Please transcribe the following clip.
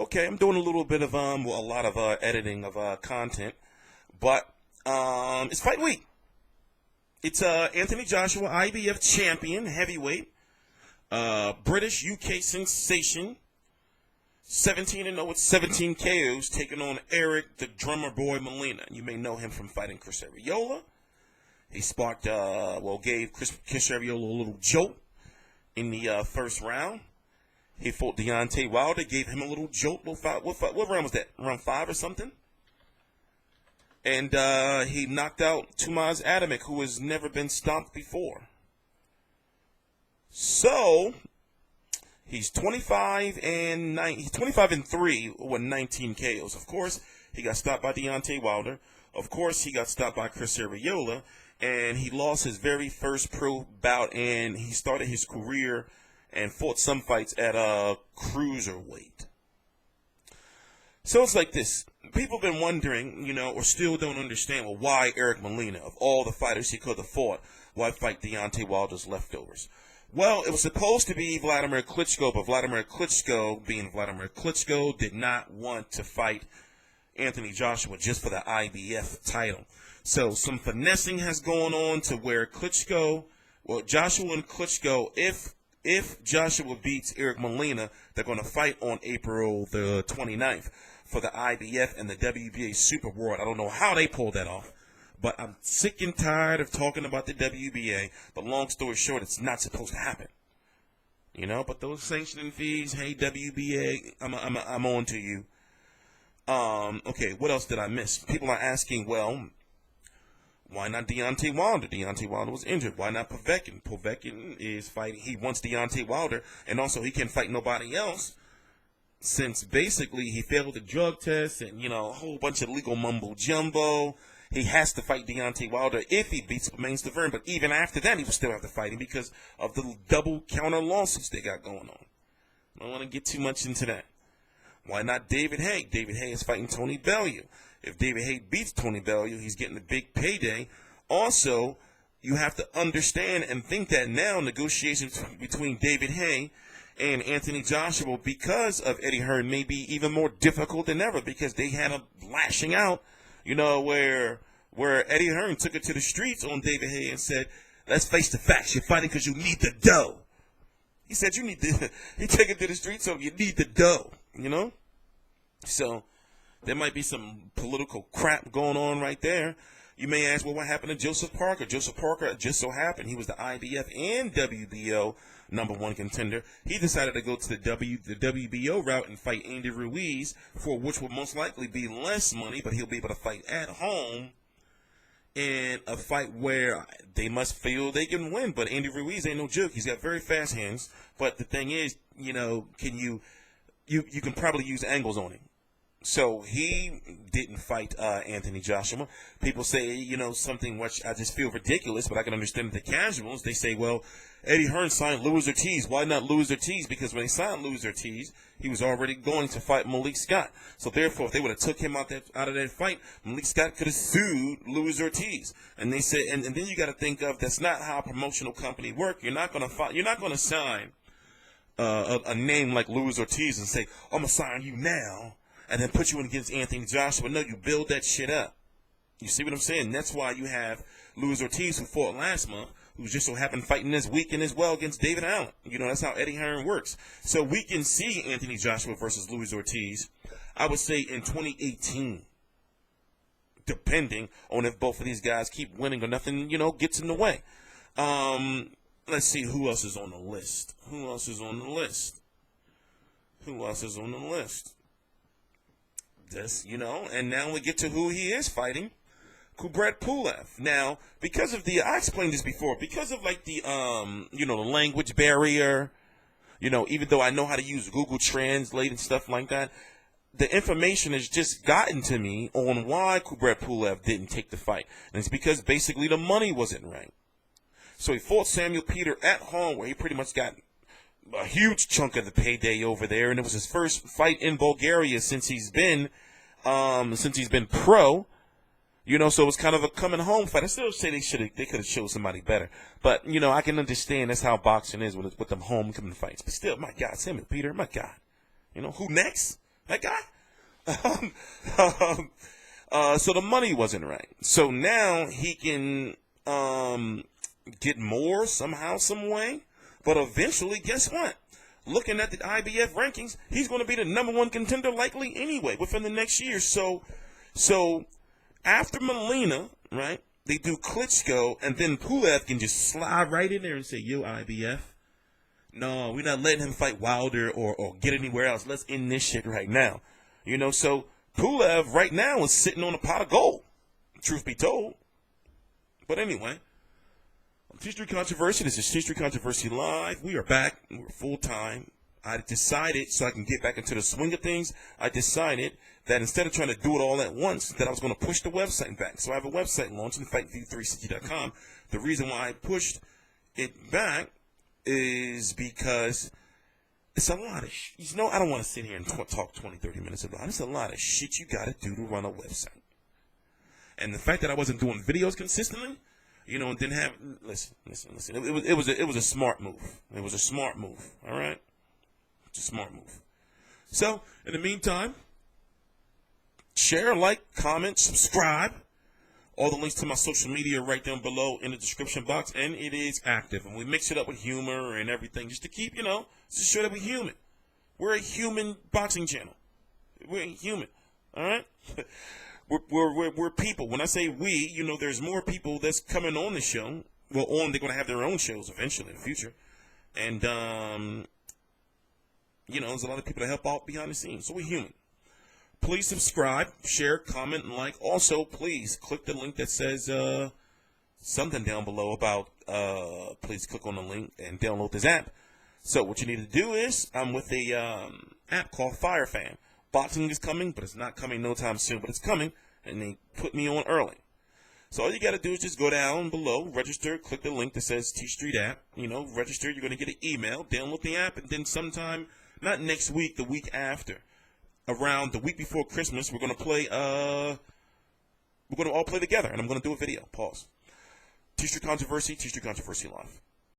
Okay, I'm doing a little bit of well, a lot of editing of content, but it's fight week. It's Anthony Joshua, IBF champion, heavyweight, British UK sensation, 17-0 with 17 KOs, taking on Eric the Drummer Boy Molina. You may know him from fighting Chris Arreola. He sparked, gave Chris Arreola a little jolt in the first round. He fought Deontay Wilder, gave him a little jolt. What round was that? Round 5 or something? And he knocked out Tomasz Adamek, who has never been stopped before. So he's 25 and 3 with 19 KOs. Of course, he got stopped by Deontay Wilder. Of course, he got stopped by Chris Arreola, and he lost his very first pro bout. And he started his career and fought some fights at cruiserweight. So it's like this. People have been wondering, or still don't understand, well, why Eric Molina, of all the fighters he could have fought, why fight Deontay Wilder's leftovers? Well, it was supposed to be Vladimir Klitschko, but Vladimir Klitschko, being Vladimir Klitschko, did not want to fight Anthony Joshua just for the IBF title. So some finessing has gone on to where Joshua and Klitschko, if Joshua beats Eric Molina, they're going to fight on April the 29th for the IBF and the WBA Super World. I don't know how they pulled that off, but I'm sick and tired of talking about the WBA. But long story short, it's not supposed to happen. But those sanctioning fees, hey, WBA, I'm on to you. Okay, what else did I miss? People are asking, well, why not Deontay Wilder? Deontay Wilder was injured. Why not Povetkin? Povetkin is fighting. He wants Deontay Wilder, and also he can't fight nobody else since basically he failed the drug test and, a whole bunch of legal mumbo-jumbo. He has to fight Deontay Wilder if he beats Stavern, but even after that, he will still have to fight him because of the double counter lawsuits they got going on. I don't want to get too much into that. Why not David Haye? David Haye is fighting Tony Bellew. If David Haye beats Tony Bellew, he's getting a big payday. Also, you have to understand and think that now negotiations between David Haye and Anthony Joshua, because of Eddie Hearn, may be even more difficult than ever because they had a lashing out, where Eddie Hearn took it to the streets on David Haye and said, let's face the facts, you're fighting because you need the dough. He said he took it to the streets so you need the dough, So there might be some political crap going on right there. You may ask, well, what happened to Joseph Parker? Joseph Parker, just so happened, he was the IBF and WBO #1 contender. He decided to go to the WBO route and fight Andy Ruiz, for which will most likely be less money, but he'll be able to fight at home in a fight where they must feel they can win. But Andy Ruiz ain't no joke. He's got very fast hands. But the thing is, can you can probably use angles on him. So he didn't fight Anthony Joshua. People say, something which I just feel ridiculous, but I can understand the casuals. They say, well, Eddie Hearn signed Luis Ortiz. Why not Luis Ortiz? Because when he signed Luis Ortiz, he was already going to fight Malik Scott. So therefore, if they would have took him out of that fight, Malik Scott could have sued Luis Ortiz. And they say, and then you got to think of, that's not how a promotional company work. You're not going to sign a name like Luis Ortiz and say, I'm going to sign you now, and then put you in against Anthony Joshua. No, you build that shit up. You see what I'm saying? That's why you have Luis Ortiz, who fought last month, who just so happened fighting this weekend as well against David Allen. That's how Eddie Hearn works. So we can see Anthony Joshua versus Luis Ortiz, I would say, in 2018, depending on if both of these guys keep winning or nothing, gets in the way. Let's see who else is on the list. This, and now we get to who he is fighting, Kubrat Pulev. Now, because of I explained this before, because of the language barrier, even though I know how to use Google Translate and stuff like that, the information has just gotten to me on why Kubrat Pulev didn't take the fight. And it's because basically the money wasn't right. So he fought Samuel Peter at home, where he pretty much got a huge chunk of the payday over there, and it was his first fight in Bulgaria since he's been pro. So it was kind of a coming home fight. I still say they could have chose somebody better, but I can understand that's how boxing is with them homecoming fights. But still, my God, Samuel Peter, my God, who next? That guy. So the money wasn't right. So now he can get more somehow, some way. But eventually, guess what? Looking at the IBF rankings, he's going to be the #1 contender likely anyway within the next year. So after Molina, right, they do Klitschko, and then Pulev can just slide right in there and say, yo, IBF, no, we're not letting him fight Wilder or get anywhere else. Let's end this shit right now. You know, so Pulev right now is sitting on a pot of gold, truth be told. But anyway, TstreeT Controversy. This is TstreeT Controversy Live. We are back. We're full time. I decided, so I can get back into the swing of things, I decided that instead of trying to do it all at once, that I was going to push the website back. So I have a website launched in FightView360.com. The reason why I pushed it back is because it's a lot of you know, I don't want to sit here and talk 20, 30 minutes about it. It's a lot of shit you got to do to run a website. And the fact that I wasn't doing videos consistently, you know, and didn't have, listen. It was a smart move. It was a smart move, all right? It's a smart move. So, in the meantime, share, like, comment, subscribe. All the links to my social media right down below in the description box, and it is active. And we mix it up with humor and everything just to keep, you know, just to show that we're human. We're a human boxing channel. We're human, all right? We're people. When I say we, you know, there's more people that's coming on the show. Well, they're going to have their own shows eventually in the future. And, you know, there's a lot of people that help out behind the scenes. So we're human. Please subscribe, share, comment, and like. Also, please click the link that says something down below about, please click on the link and download this app. So what you need to do is, I'm with a app called FireFan. Boxing is coming, but it's not coming no time soon, but it's coming, and they put me on early. So all you got to do is just go down below, register, click the link that says TstreeT app, you know, register, you're going to get an email, download the app, and then sometime, not next week, the week after, around the week before Christmas, we're going to play, we're going to all play together, and I'm going to do a video. Pause. TstreeT Controversy Live.